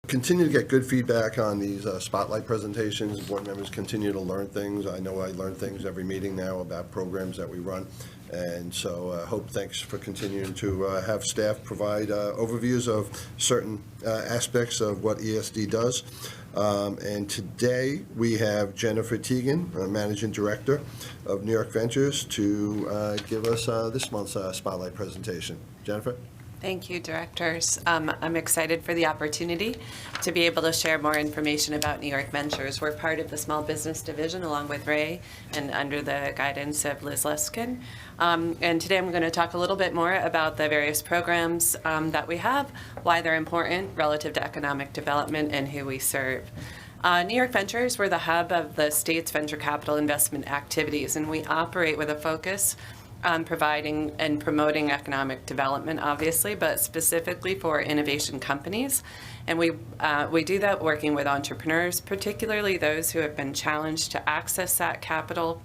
continue to get good feedback on these spotlight presentations. Board members continue to learn things. I know I learn things every meeting now about programs that we run. And so thanks for continuing to have staff provide overviews of certain aspects of what ESD does. And today we have Jennifer Teagan, Managing Director of New York Ventures, to give us this month's spotlight presentation. Jennifer? Thank you, directors. I'm excited for the opportunity to be able to share more information about New York Ventures. We're part of the Small Business Division along with Ray and under the guidance of Liz Luskin. And today I'm going to talk a little bit more about the various programs that we have, why they're important relative to economic development, and who we serve. New York Ventures, we're the hub of the state's venture capital investment activities, and we operate with a focus on providing and promoting economic development, obviously, but specifically for innovation companies. And we do that working with entrepreneurs, particularly those who have been challenged to access that capital,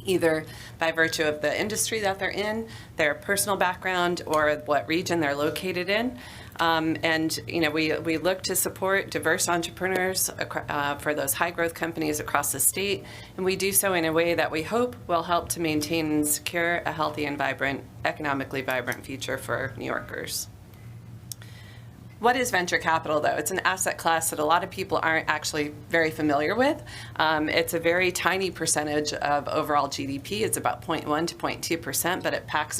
either by virtue of the industry that they're in, their personal background, or what region they're located in. And we look to support diverse entrepreneurs for those high growth companies across the state, and we do so in a way that we hope will help to maintain and secure a healthy and vibrant, economically vibrant future for New Yorkers. What is venture capital, though? It's an asset class that a lot of people aren't actually very familiar with. It's a very tiny percentage of overall GDP. It's about 0.1 to 0.2%, but it has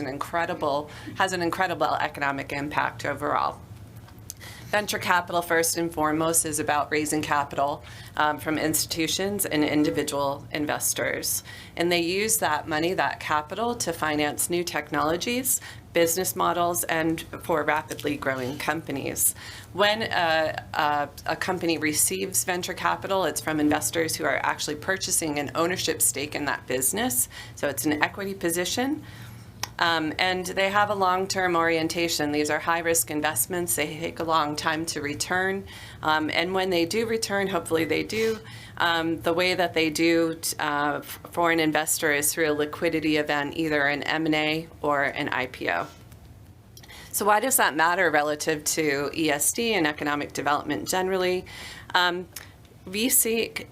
an incredible economic impact overall. Venture capital, first and foremost, is about raising capital from institutions and individual investors. And they use that money, that capital, to finance new technologies, business models, and for rapidly growing companies. When a company receives venture capital, it's from investors who are actually purchasing an ownership stake in that business. So it's an equity position. And they have a long-term orientation. These are high-risk investments. They take a long time to return. And when they do return, hopefully they do, the way that they do for an investor is through a liquidity event, either an M&A or an IPO. So why does that matter relative to ESD and economic development generally? VC,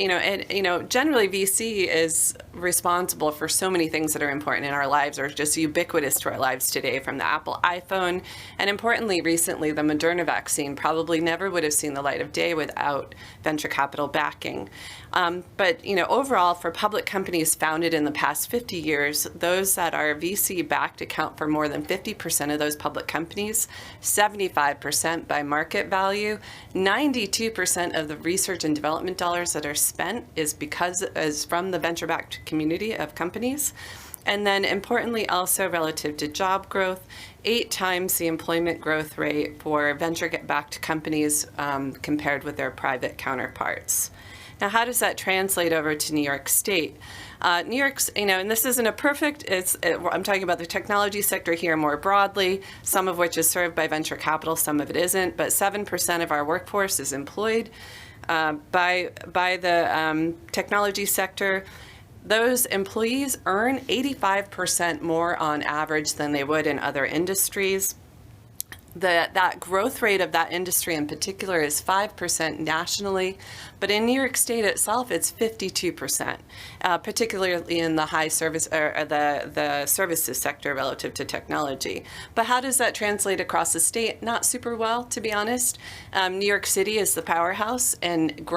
generally VC is responsible for so many things that are important in our lives, or just ubiquitous to our lives today, from the Apple iPhone, and importantly, recently, the Moderna vaccine probably never would have seen the light of day without venture capital backing. But overall, for public companies founded in the past 50 years, those that are VC-backed account for more than 50% of those public companies, 75% by market value, 92% of the research and development dollars that are spent is from the venture-backed community of companies. And then importantly, also relative to job growth, 8 times the employment growth rate for venture-backed companies compared with their private counterparts. Now, how does that translate over to New York State? New York's, and this isn't a perfect, I'm talking about the technology sector here more broadly, some of which is served by venture capital, some of it isn't, but 7% of our workforce is employed by the technology sector. Those employees earn 85% more on average than they would in other industries. That growth rate of that industry in particular is 5% nationally, but in New York State itself, it's 52%, particularly in the high service or the services sector relative to technology. But how does that translate across the state? Not super well, to be honest. New York City is the powerhouse and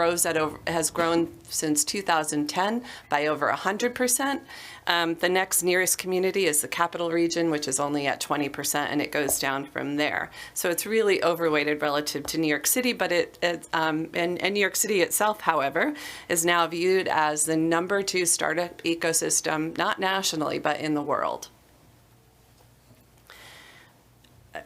has grown since 2010 by over 100%. The next nearest community is the Capital Region, which is only at 20%, and it goes down from there. So it's really overweighted relative to New York City, but and New York City itself, however, is now viewed as the #2 startup ecosystem, not nationally, but in the world.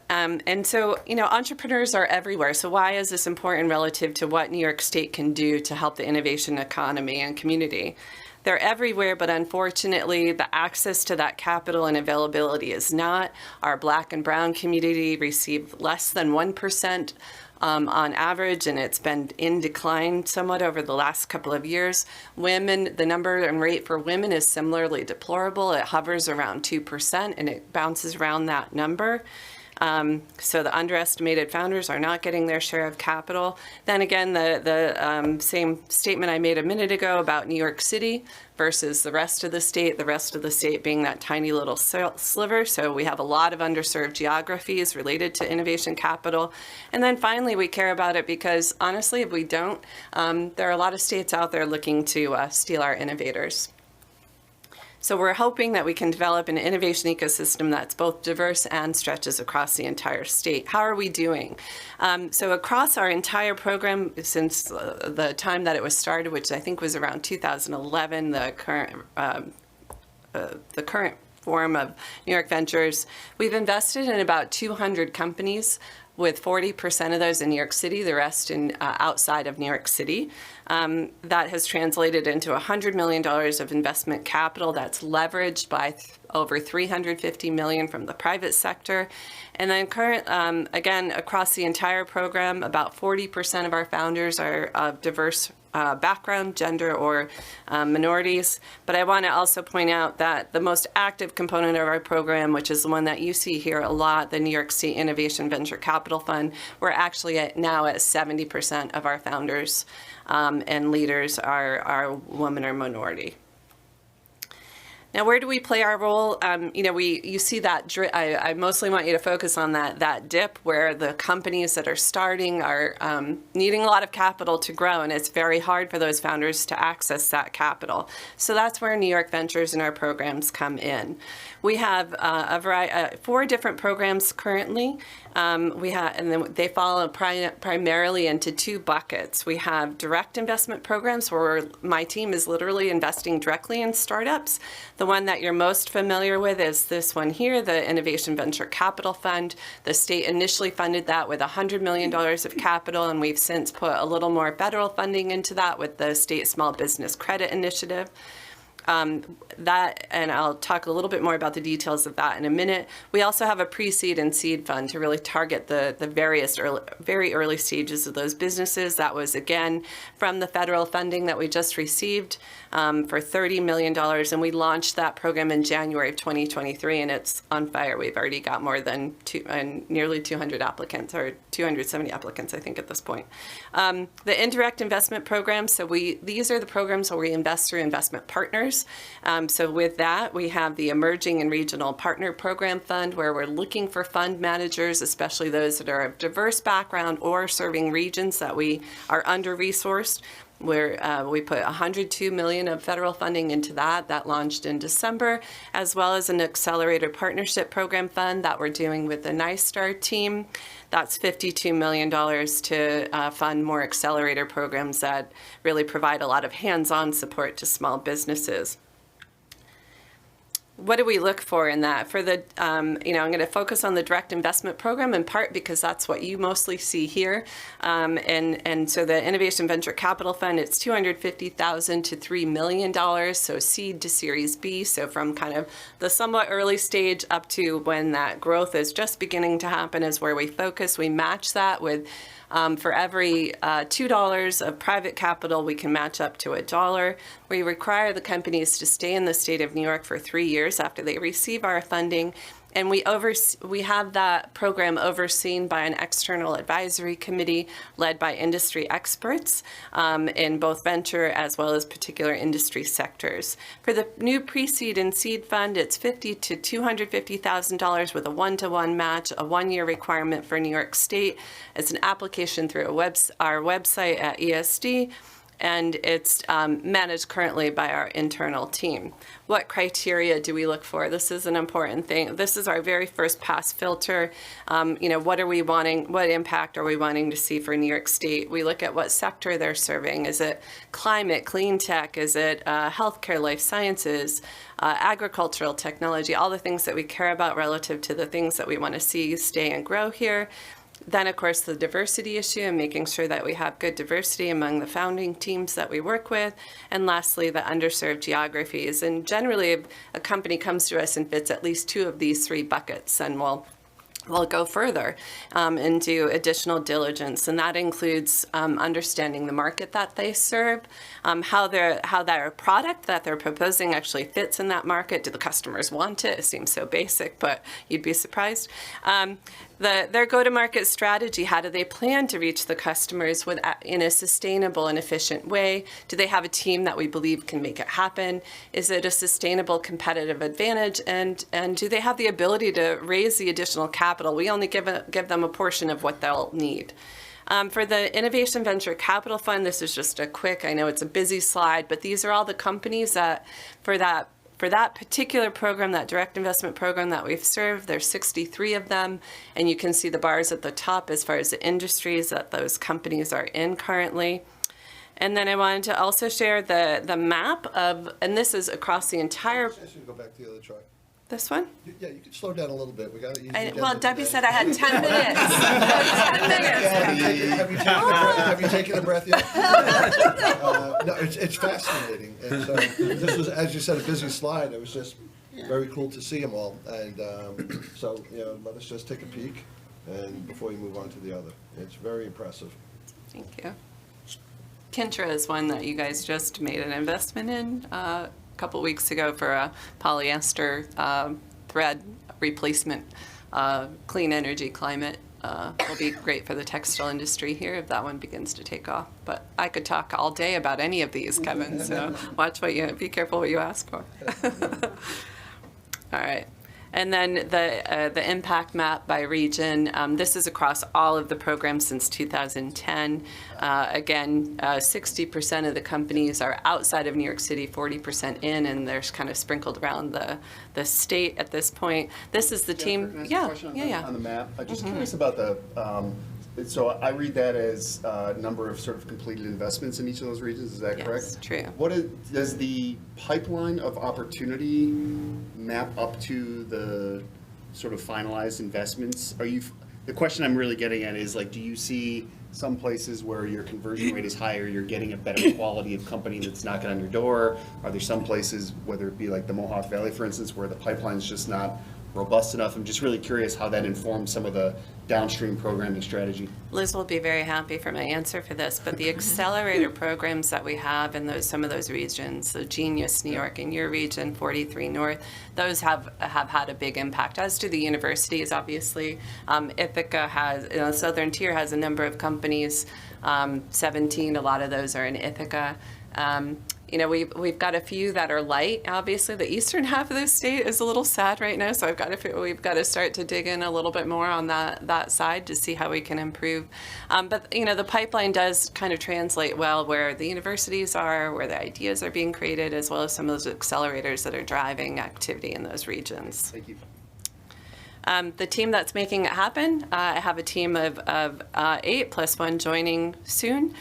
And so, entrepreneurs are everywhere. So why is this important relative to what New York State can do to help the innovation economy and community? They're everywhere, but unfortunately, the access to that capital and availability is not. Our Black and Brown community receive less than 1% on average, and it's been in decline somewhat over the last couple of years. Women, the number and rate for women is similarly deplorable. It hovers around 2%, and it bounces around that number. So the underestimated founders are not getting their share of capital. Then again, the same statement I made a minute ago about New York City versus the rest of the state being that tiny little sliver. So we have a lot of underserved geographies related to innovation capital. And then finally, we care about it because honestly, if we don't, there are a lot of states out there looking to steal our innovators. So we're hoping that we can develop an innovation ecosystem that's both diverse and stretches across the entire state. How are we doing? So across our entire program, since the time that it was started, which I think was around 2011, the current form of New York Ventures, we've invested in about 200 companies, with 40% of those in New York City, the rest in outside of New York City. That has translated into $100 million of investment capital that's leveraged by over $350 million from the private sector. And then again, across the entire program, about 40% of our founders are of diverse background, gender, or minorities. But I want to also point out that the most active component of our program, which is the one that you see here a lot, the New York State Innovation Venture Capital Fund, we're actually now at 70% of our founders and leaders are women or minority. Now, where do we play our role? You see that I mostly want you to focus on that dip where the companies that are starting are needing a lot of capital to grow, and it's very hard for those founders to access that capital. So that's where New York Ventures and our programs come in. We have a variety, 4 different programs currently. And then they fall primarily into 2 buckets. We have direct investment programs where my team is literally investing directly in startups. The one that you're most familiar with is this one here, the Innovation Venture Capital Fund. The state initially funded that with $100 million of capital, and we've since put a little more federal funding into that with the State Small Business Credit Initiative. And I'll talk a little bit more about the details of that in a minute. We also have a pre-seed and seed fund to really target the various very early stages of those businesses. That was, again, from the federal funding that we just received for $30 million, and we launched that program in January of 2023, and it's on fire. We've already got more than nearly 200 applicants, or 270 applicants, I think, at this point. The indirect investment programs, so these are the programs where we invest through investment partners. So with that, we have the Emerging and Regional Partner Program Fund, where we're looking for fund managers, especially those that are of diverse background or serving regions that we are under-resourced, where we put $102 million of federal funding into that. That launched in December, as well as an Accelerator Partnership Program Fund that we're doing with the NYSTAR team. That's $52 million to fund more accelerator programs that really provide a lot of hands-on support to small businesses. What do we look for in that? For the, I'm going to focus on the direct investment program in part because that's what you mostly see here. And so the Innovation Venture Capital Fund, it's $250,000 to $3 million, so seed to Series B. So from kind of the somewhat early stage up to when that growth is just beginning to happen is where we focus. We match that with for every $2 of private capital, we can match up to $1. We require the companies to stay in the state of New York for 3 years after they receive our funding. And we have that program overseen by an external advisory committee led by industry experts in both venture as well as particular industry sectors. For the new pre-seed and seed fund, it's $50,000 to $250,000 with a 1-to-1 match, a 1-year requirement for New York State. It's an application through our website at ESD. And it's managed currently by our internal team. What criteria do we look for? This is an important thing. This is our very first pass filter. What are we wanting? What impact are we wanting to see for New York State? We look at what sector they're serving. Is it climate, clean tech? Is it healthcare, life sciences, agricultural technology? All the things that we care about relative to the things that we want to see stay and grow here. Then, of course, the diversity issue and making sure that we have good diversity among the founding teams that we work with. And lastly, the underserved geographies. And generally, a company comes to us and fits at least 2 of these 3 buckets, and we'll will go further and do additional diligence, and that includes understanding the market that they serve, how their product that they're proposing actually fits in that market. Do the customers want it? It seems so basic, but you'd be surprised. Their go-to-market strategy, how do they plan to reach the customers in a sustainable and efficient way? Do they have a team that we believe can make it happen? Is it a sustainable competitive advantage? And do they have the ability to raise the additional capital? We only give them a portion of what they'll need. For the Innovation Venture Capital Fund, this is just a quick, I know it's a busy slide, but these are all the companies that, for that particular program, that direct investment program that we've served, there's 63 of them, and you can see the bars at the top as far as the industries that those companies are in currently. And then I wanted to also share the map of, and this is across the entire. I should go back to the other chart. This one? Yeah, you can slow down a little bit. We got it. Well, Debbie said I had 10 minutes. 10 minutes. Have you taken a breath yet? No, it's fascinating. And so this was, as you said, a busy slide. It was just very cool to see them all. And so, let us just take a peek and before you move on to the other. It's very impressive. Thank you. Kintra is one that you guys just made an investment in a couple weeks ago for a polyester thread replacement. Clean energy climate will be great for the textile industry here if that one begins to take off. But I could talk all day about any of these, Kevin, so be careful what you ask for. All right. And then the impact map by region, this is across all of the programs since 2010. Again, 60% of the companies are outside of New York City, 40% in, and they're kind of sprinkled around the state at this point. This is the team. On the map, I'm just curious about the. So I read that as a number of sort of completed investments in each of those regions. Is that correct? Yes, true. Does the pipeline of opportunity map up to the sort of finalized investments? The question I'm really getting at is, like, do you see some places where your conversion rate is higher, you're getting a better quality of company that's knocking on your door? Are there some places, whether it be like the Mohawk Valley, for instance, where the pipeline's just not robust enough? I'm just really curious how that informs some of the downstream programming strategy. Liz will be very happy for my answer for this, but the accelerator programs that we have in some of those regions, so Genius, New York, and your region, 43 North, those have had a big impact, as do the universities, obviously. Ithaca has, Southern Tier has a number of companies, 17, a lot of those are in Ithaca. We've got a few that are light. Obviously, the eastern half of the state is a little sad right now, so we've got to start to dig in a little bit more on that side to see how we can improve. But the pipeline does kind of translate well where the universities are, where the ideas are being created, as well as some of those accelerators that are driving activity in those regions. Thank you. The team that's making it happen, I have a team of 8 plus 1 joining soon.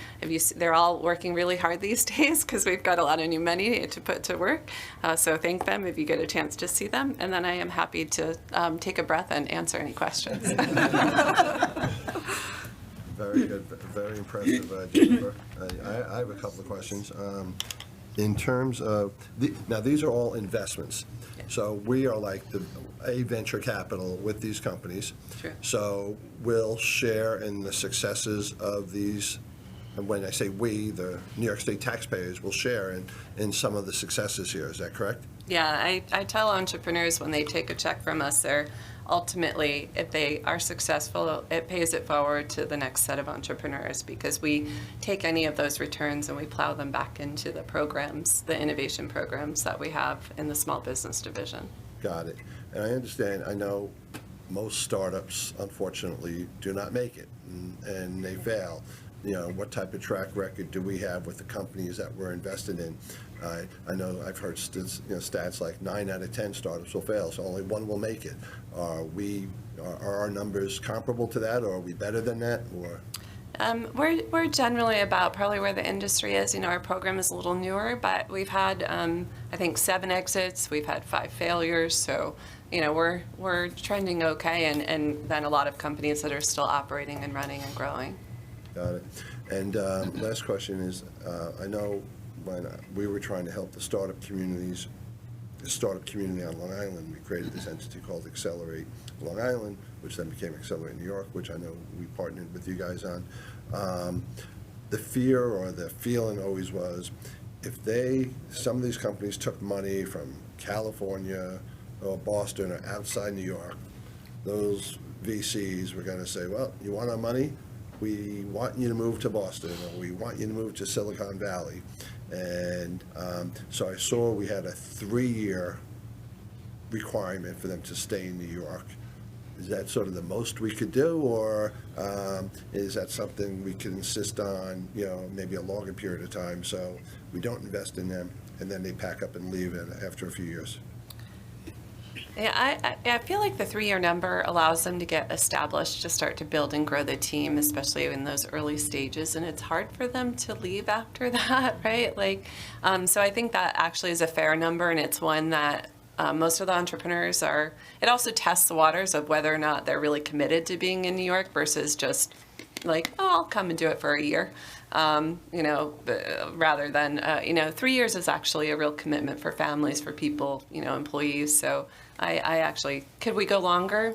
They're all working really hard these days because we've got a lot of new money to put to work. So thank them if you get a chance to see them. And then I am happy to take a breath and answer any questions. Very good, very impressive, Jennifer. I have a couple of questions. In terms of, now these are all investments. So we are like a venture capital with these companies. Sure. So we'll share in the successes of these, and when I say we, the New York State taxpayers will share in some of the successes here. Is that correct? Yeah, I tell entrepreneurs when they take a check from us, they're ultimately, if they are successful, it pays it forward to the next set of entrepreneurs because we take any of those returns and we plow them back into the programs, the innovation programs that we have in the small business division. Got it. And I understand, I know most startups, unfortunately, do not make it and they fail. What type of track record do we have with the companies that we're invested in? I know I've heard stats like 9 out of 10 startups will fail, so only 1 will make it. Are our numbers comparable to that, or are we better than that? Or we're generally about probably where the industry is. Our program is a little newer, but we've had I think 7 exits. We've had 5 failures, so we're trending okay, and then a lot of companies that are still operating and running and growing. Got it. And last question is, I know when we were trying to help the startup communities startup community on Long Island. We created this entity called Accelerate Long Island, which then became Accelerate New York, which I know we partnered with you guys on. The fear or the feeling always was, if some of these companies took money from California or Boston or outside New York, those VCs were going to say, well, you want our money? We want you to move to Boston, or we want you to move to Silicon Valley. And so I saw we had a 3-year requirement for them to stay in New York. Is that sort of the most we could do, or is that something we can insist on, maybe a longer period of time, so we don't invest in them and then they pack up and leave after a few years? Yeah, I feel like the 3-year number allows them to get established, to start to build and grow the team, especially in those early stages, and it's hard for them to leave after that, right? So I think that actually is a fair number, and it's one that most of the entrepreneurs are. It also tests the waters of whether or not they're really committed to being in New York versus just like, oh, I'll come and do it for a year. Rather than, 3 years is actually a real commitment for families, for people, employees. So I actually, could we go longer?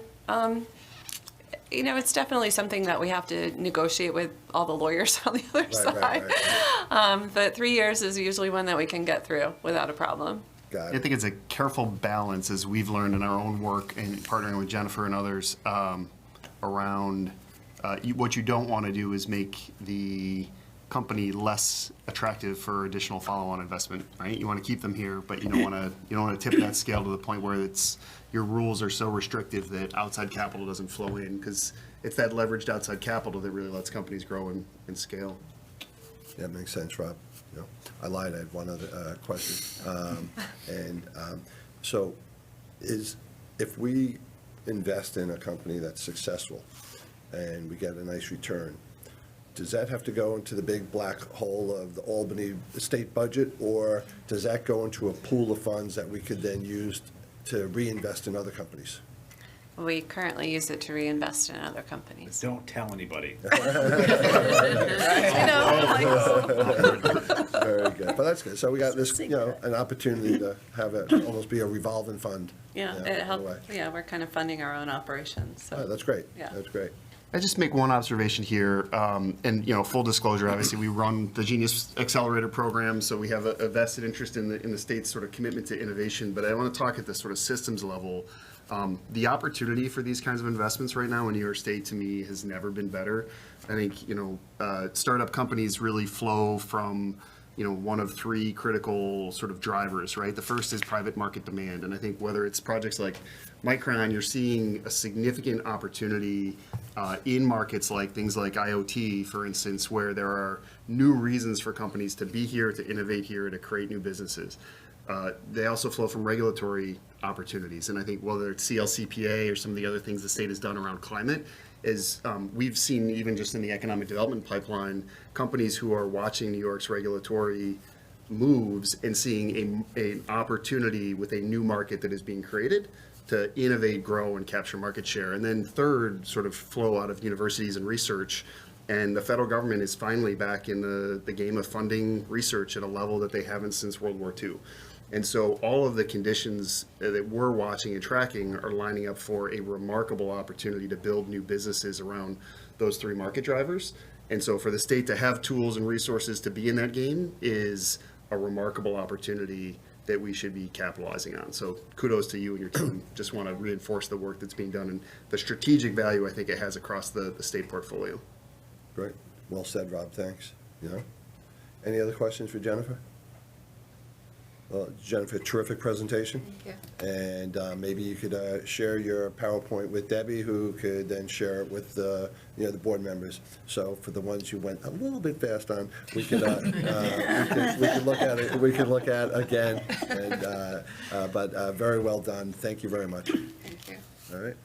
It's definitely something that we have to negotiate with all the lawyers on the other side. Right. But 3 years is usually one that we can get through without a problem. I think it's a careful balance, as we've learned in our own work and partnering with Jennifer and others, around what you don't want to do is make the company less attractive for additional follow-on investment, right? You want to keep them here, but you don't want to tip that scale to the point where your rules are so restrictive that outside capital doesn't flow in, because it's that leveraged outside capital that really lets companies grow and scale. Yeah, makes sense, Rob. I lied. I had one other question. So if we invest in a company that's successful and we get a nice return, does that have to go into the big black hole of the Albany state budget, or does that go into a pool of funds that we could then use to reinvest in other companies? We currently use it to reinvest in other companies. Don't tell anybody. Very good. But that's good. So we got this, an opportunity to have it almost be a revolving fund. Yeah, it helps. Yeah, we're kind of funding our own operations. So. Oh, that's great. Yeah. That's great. I just make one observation here, and full disclosure, obviously we run the Genius Accelerator program, so we have a vested interest in the state's sort of commitment to innovation. But I want to talk at the sort of systems level. The opportunity for these kinds of investments right now in New York State, to me, has never been better. I think startup companies really flow from one of 3 critical sort of drivers, right? The first is private market demand, and I think whether it's projects like Micron, you're seeing a significant opportunity in markets like things like IoT, for instance, where there are new reasons for companies to be here, to innovate here, to create new businesses. They also flow from regulatory opportunities, and I think whether it's CLCPA or some of the other things the state has done around climate, is we've seen even just in the economic development pipeline, companies who are watching New York's regulatory moves and seeing an opportunity with a new market that is being created to innovate, grow, and capture market share. And then third, sort of flow out of universities and research. And the federal government is finally back in the game of funding research at a level that they haven't since World War II. And so all of the conditions that we're watching and tracking are lining up for a remarkable opportunity to build new businesses around those 3 market drivers. And so for the state to have tools and resources to be in that game is a remarkable opportunity that we should be capitalizing on. So kudos to you and your team. Just want to reinforce the work that's being done and the strategic value I think it has across the state portfolio. Great. Well said, Rob. Thanks. Any other questions for Jennifer? Well, Jennifer, terrific presentation. Thank you. And maybe you could share your PowerPoint with Debbie, who could then share it with the board members. So for the ones you went a little bit fast on, we could we could look at it. We could look at again. And but very well done. Thank you very much. Thank you. All right.